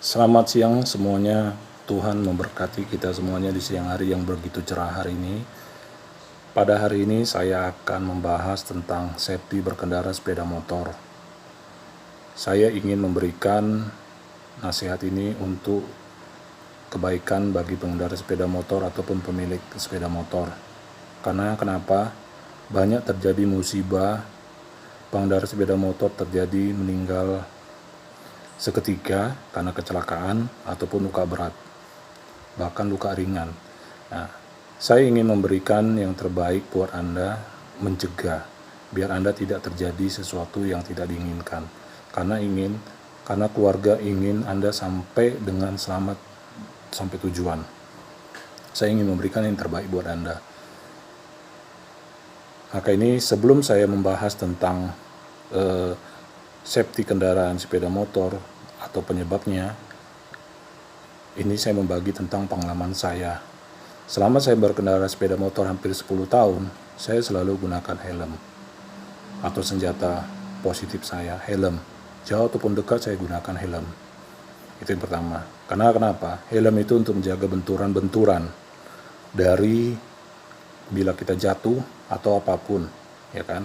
Selamat siang semuanya. Tuhan memberkati kita semuanya di siang hari yang begitu cerah hari ini. Pada hari ini saya akan membahas tentang safety berkendara sepeda motor. Saya ingin memberikan nasihat ini untuk kebaikan bagi pengendara sepeda motor ataupun pemilik sepeda motor. Karena kenapa? Banyak terjadi musibah, pengendara sepeda motor terjadi meninggal seketika karena kecelakaan ataupun luka berat, bahkan luka ringan. Nah, saya ingin memberikan yang terbaik buat Anda, mencegah, biar Anda tidak terjadi sesuatu yang tidak diinginkan. Karena keluarga ingin Anda sampai dengan selamat sampai tujuan. Saya ingin memberikan yang terbaik buat Anda. Maka ini sebelum saya membahas tentang safety kendaraan sepeda motor atau penyebabnya, ini saya membagi tentang pengalaman saya. Selama saya berkendara sepeda motor hampir 10 tahun, saya selalu gunakan helm atau senjata positif saya, helm. Jauh ataupun dekat saya gunakan helm. Itu yang pertama. Karena kenapa? Helm itu untuk menjaga benturan-benturan dari bila kita jatuh atau apapun, ya kan?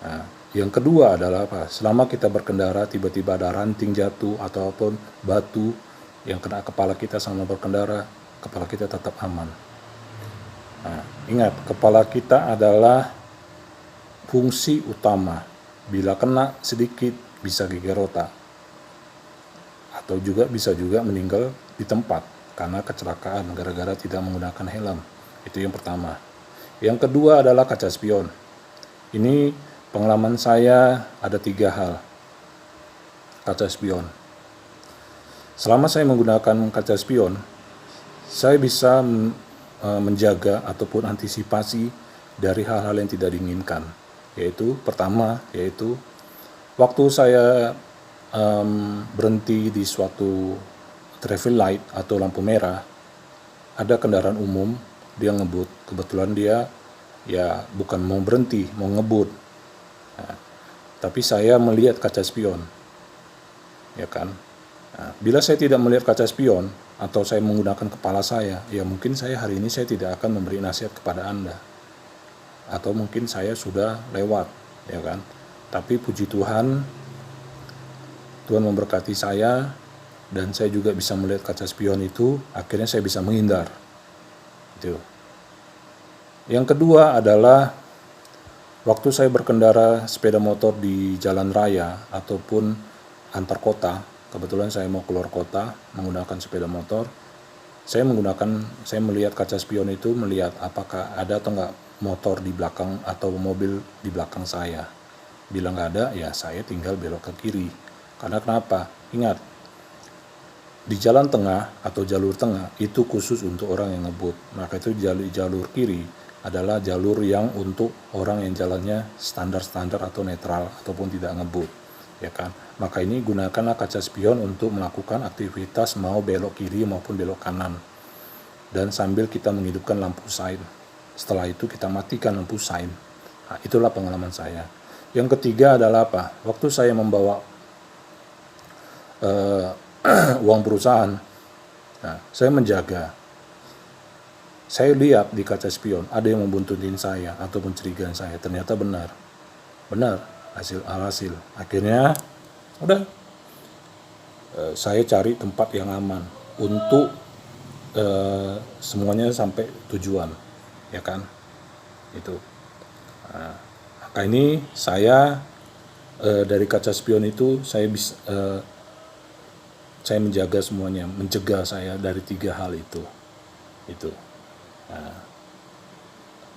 Nah, yang kedua adalah apa? Selama kita berkendara tiba-tiba ada ranting jatuh ataupun batu yang kena kepala kita sama berkendara, kepala kita tetap aman. Nah, ingat, kepala kita adalah fungsi utama. Bila kena sedikit bisa geger otak. Atau bisa juga meninggal di tempat karena kecelakaan gara-gara tidak menggunakan helm. Itu yang pertama. Yang kedua adalah kaca spion. Ini pengalaman saya ada 3 hal. Kaca spion. Selama saya menggunakan kaca spion, saya bisa menjaga ataupun antisipasi dari hal-hal yang tidak diinginkan. Yaitu pertama, waktu saya berhenti di suatu traffic light atau lampu merah, ada kendaraan umum, dia ngebut. Kebetulan dia ya bukan mau berhenti, mau ngebut. Nah, tapi saya melihat kaca spion, ya kan. Nah, bila saya tidak melihat kaca spion atau saya menggunakan kepala saya, ya mungkin saya hari ini saya tidak akan memberi nasihat kepada Anda, atau mungkin saya sudah lewat, ya kan. Tapi puji Tuhan, Tuhan memberkati saya dan saya juga bisa melihat kaca spion itu, akhirnya saya bisa menghindar. Itu. Yang kedua adalah waktu saya berkendara sepeda motor di jalan raya ataupun antar kota, kebetulan saya mau keluar kota menggunakan sepeda motor, saya melihat kaca spion itu, melihat apakah ada atau enggak motor di belakang atau mobil di belakang saya. Bila nggak ada, ya saya tinggal belok ke kiri. Karena kenapa? Ingat, di jalan tengah atau jalur tengah itu khusus untuk orang yang ngebut. Maka itu jalur kiri adalah jalur yang untuk orang yang jalannya standar-standar atau netral ataupun tidak ngebut, ya kan. Maka ini gunakanlah kaca spion untuk melakukan aktivitas mau belok kiri maupun belok kanan, dan sambil kita menghidupkan lampu sign. Setelah itu kita matikan lampu sign. Nah, itulah pengalaman saya. Yang ketiga adalah apa? Waktu saya membawa uang perusahaan, nah, saya menjaga. Saya lihat di kaca spion ada yang membuntutin saya atau mencurigakan saya. Ternyata benar hasil. Akhirnya udah, saya cari tempat yang aman untuk semuanya sampai tujuan, ya kan. Itu. Nah, maka ini saya dari kaca spion itu saya bisa saya menjaga semuanya, mencegah saya dari 3 hal itu. Nah,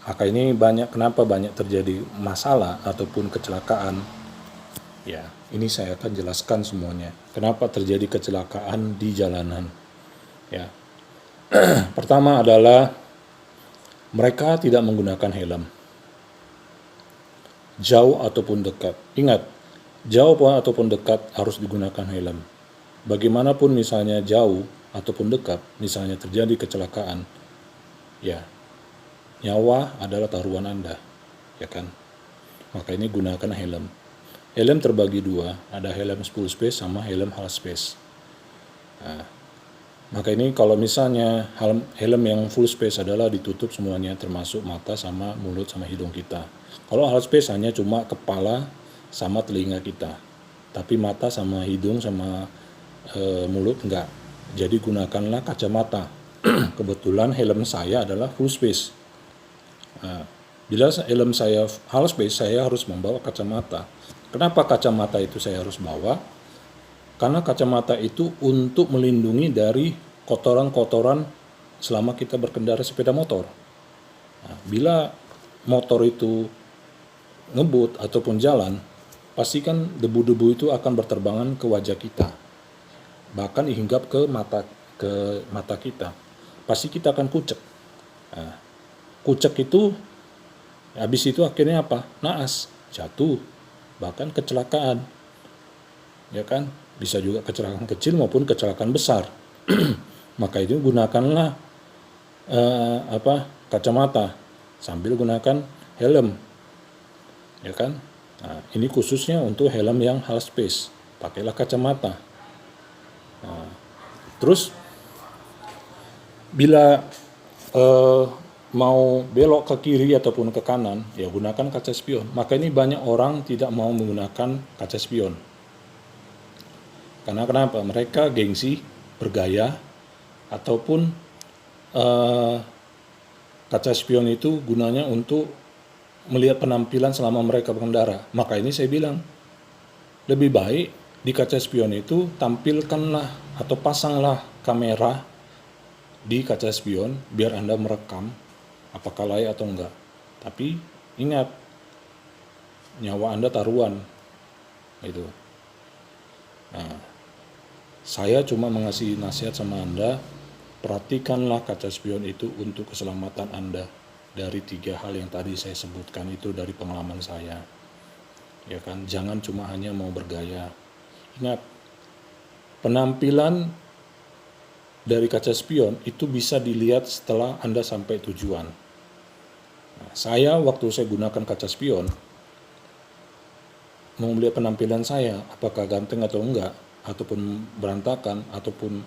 maka ini kenapa banyak terjadi masalah ataupun kecelakaan. Ya, ini saya akan jelaskan semuanya. Kenapa terjadi kecelakaan di jalanan. Ya. Pertama adalah mereka tidak menggunakan helm. Jauh ataupun dekat. Ingat, jauh ataupun dekat harus digunakan helm. Bagaimanapun misalnya jauh ataupun dekat, misalnya terjadi kecelakaan, ya, nyawa adalah taruhan Anda, ya kan. Maka ini gunakan helm. Helm terbagi 2, ada helm full space sama helm half space. Maka ini kalau misalnya helm yang full space adalah ditutup semuanya, termasuk mata sama mulut sama hidung kita. Kalau half space hanya cuma kepala sama telinga kita, tapi mata sama hidung sama mulut enggak. Jadi gunakanlah kacamata. Kebetulan helm saya adalah full space. Bila helm saya half space, saya harus membawa kacamata. Kenapa kacamata itu saya harus bawa? Karena kacamata itu untuk melindungi dari kotoran-kotoran selama kita berkendara sepeda motor. Bila motor itu ngebut ataupun jalan, pastikan debu-debu itu akan berterbangan ke wajah kita, bahkan hinggap ke mata kita. Pasti kita akan kucek. Kucek itu, habis itu akhirnya apa? Naas, jatuh, bahkan kecelakaan, ya kan? Bisa juga kecelakaan kecil maupun kecelakaan besar. Maka itu gunakanlah kacamata sambil gunakan helm, ya kan? Nah, ini khususnya untuk helm yang half space, pakailah kacamata. Terus bila mau belok ke kiri ataupun ke kanan, ya gunakan kaca spion. Maka ini banyak orang tidak mau menggunakan kaca spion. Karena kenapa? Mereka gengsi, bergaya, ataupun kaca spion itu gunanya untuk melihat penampilan selama mereka berkendara. Maka ini saya bilang, lebih baik di kaca spion itu tampilkanlah atau pasanglah kamera di kaca spion biar Anda merekam apakah layak atau enggak. Tapi ingat, nyawa Anda taruhan. Itu. Nah, saya cuma mengasih nasihat sama Anda, perhatikanlah kaca spion itu untuk keselamatan Anda dari 3 hal yang tadi saya sebutkan itu dari pengalaman saya. Ya kan, jangan cuma hanya mau bergaya. Ingat, penampilan dari kaca spion itu bisa dilihat setelah Anda sampai tujuan. Nah, saya waktu saya gunakan kaca spion, mau melihat penampilan saya, apakah ganteng atau enggak, ataupun berantakan, ataupun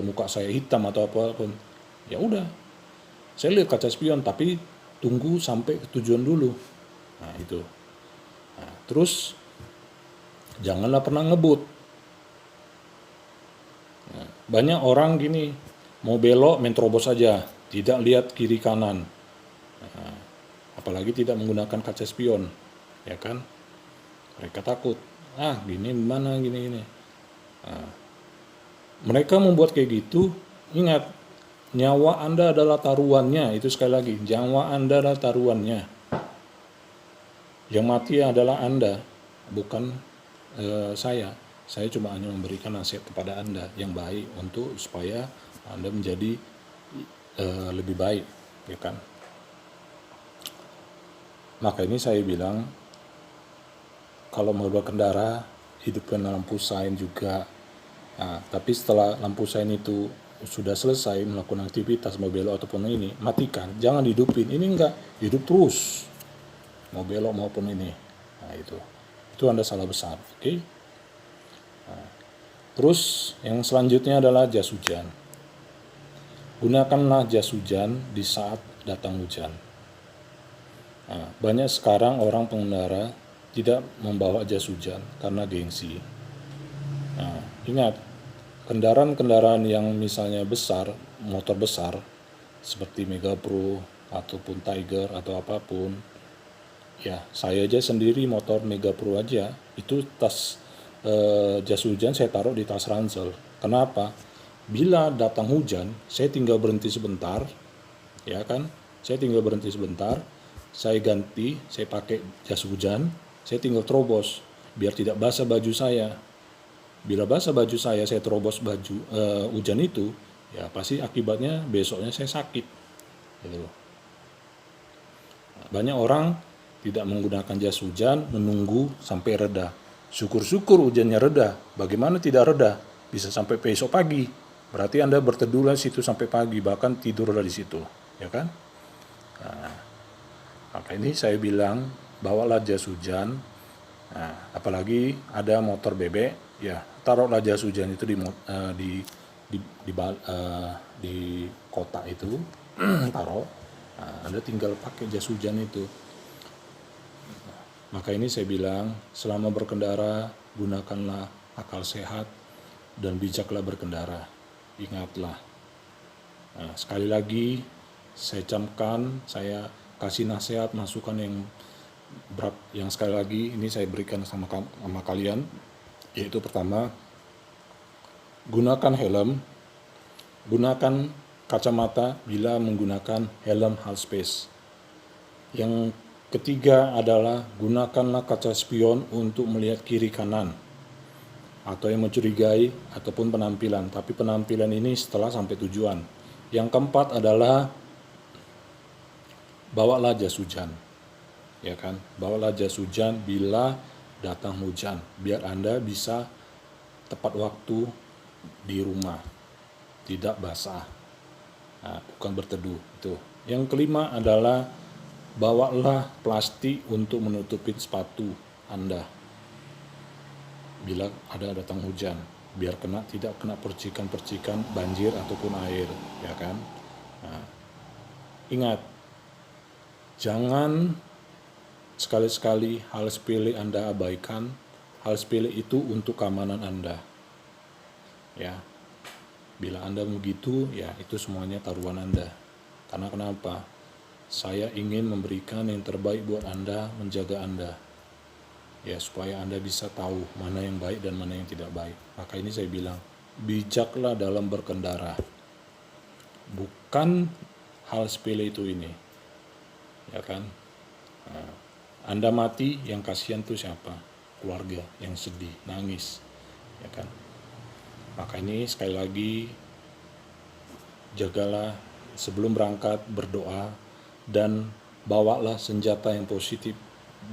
muka saya hitam atau apapun, ya udah, saya lihat kaca spion, tapi tunggu sampai ke tujuan dulu. Nah itu. Nah, terus janganlah pernah ngebut. Nah, banyak orang gini, mau belok main terobos saja, tidak lihat kiri kanan. Nah, apalagi tidak menggunakan kaca spion, ya kan? Mereka takut, gini mana gini. Nah, mereka membuat kayak gitu. Ingat, nyawa Anda adalah taruhannya. Itu sekali lagi, nyawa Anda adalah taruhannya. Yang mati adalah Anda, bukan saya. Saya cuma hanya memberikan nasihat kepada Anda yang baik untuk supaya Anda menjadi lebih baik, ya kan? Maka ini saya bilang, kalau mau berkendara, hidupkan lampu sein juga. Nah, tapi setelah lampu sein itu sudah selesai melakukan aktivitas mau belok ataupun ini, matikan, jangan dihidupin. Ini enggak, hidup terus, mau belok maupun ini. Nah itu Anda salah besar, oke? Nah, terus yang selanjutnya adalah jas hujan. Gunakanlah jas hujan di saat datang hujan. Nah, banyak sekarang orang pengendara tidak membawa jas hujan karena gengsi. Nah, ingat, kendaraan-kendaraan yang misalnya besar, motor besar, seperti Mega Pro ataupun Tiger atau apapun, ya saya aja sendiri motor Mega Pro aja, itu tas jas hujan saya taruh di tas ransel. Kenapa? Bila datang hujan, saya tinggal berhenti sebentar, ya kan? Saya tinggal berhenti sebentar, saya ganti, saya pakai jas hujan, saya tinggal terobos, biar tidak basah baju saya. Bila basah baju saya terobos baju hujan itu, ya pasti akibatnya besoknya saya sakit. Gitu. Banyak orang tidak menggunakan jas hujan, menunggu sampai reda. Syukur-syukur hujannya reda. Bagaimana tidak reda? Bisa sampai besok pagi. Berarti Anda berteduh di situ sampai pagi, bahkan tidurlah di situ, ya kan? Nah, maka ini saya bilang, bawalah jas hujan. Nah, apalagi ada motor bebek, ya taruhlah jas hujan itu di di kotak itu taruh. Nah, Anda tinggal pakai jas hujan itu. Maka ini saya bilang, selama berkendara gunakanlah akal sehat dan bijaklah berkendara. Ingatlah. Nah, sekali lagi saya camkan, saya kasih nasihat, masukan yang sekali lagi ini saya berikan sama kalian, yaitu pertama, gunakan helm, gunakan kacamata bila menggunakan helm half space. Yang ketiga adalah gunakanlah kaca spion untuk melihat kiri kanan atau yang mencurigai ataupun penampilan, tapi penampilan ini setelah sampai tujuan. Yang keempat adalah bawalah jas hujan, ya kan? Bawalah jas hujan bila datang hujan, biar Anda bisa tepat waktu di rumah, tidak basah, bukan berteduh. Itu. Yang kelima adalah bawalah plastik untuk menutupi sepatu Anda bila ada datang hujan, biar tidak kena percikan-percikan banjir ataupun air, ya kan? Nah, ingat, jangan sekali-sekali hal sepele Anda abaikan. Hal sepele itu untuk keamanan Anda. Ya. Bila Anda begitu, ya itu semuanya taruhan Anda. Karena kenapa? Saya ingin memberikan yang terbaik buat Anda, menjaga Anda. Ya, supaya Anda bisa tahu mana yang baik dan mana yang tidak baik. Maka ini saya bilang, bijaklah dalam berkendara. Bukan hal sepele itu ini. Ya kan? Nah, Anda mati, yang kasihan tuh siapa? Keluarga yang sedih, nangis. Ya kan? Maka ini sekali lagi, jagalah sebelum berangkat, berdoa, dan bawalah senjata yang positif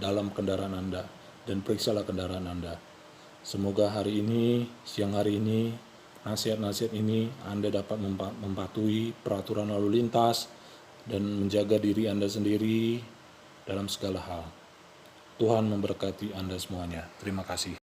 dalam kendaraan Anda, dan periksalah kendaraan Anda. Semoga hari ini, siang hari ini, nasihat-nasihat ini Anda dapat mematuhi peraturan lalu lintas dan menjaga diri Anda sendiri dalam segala hal. Tuhan memberkati Anda semuanya. Terima kasih.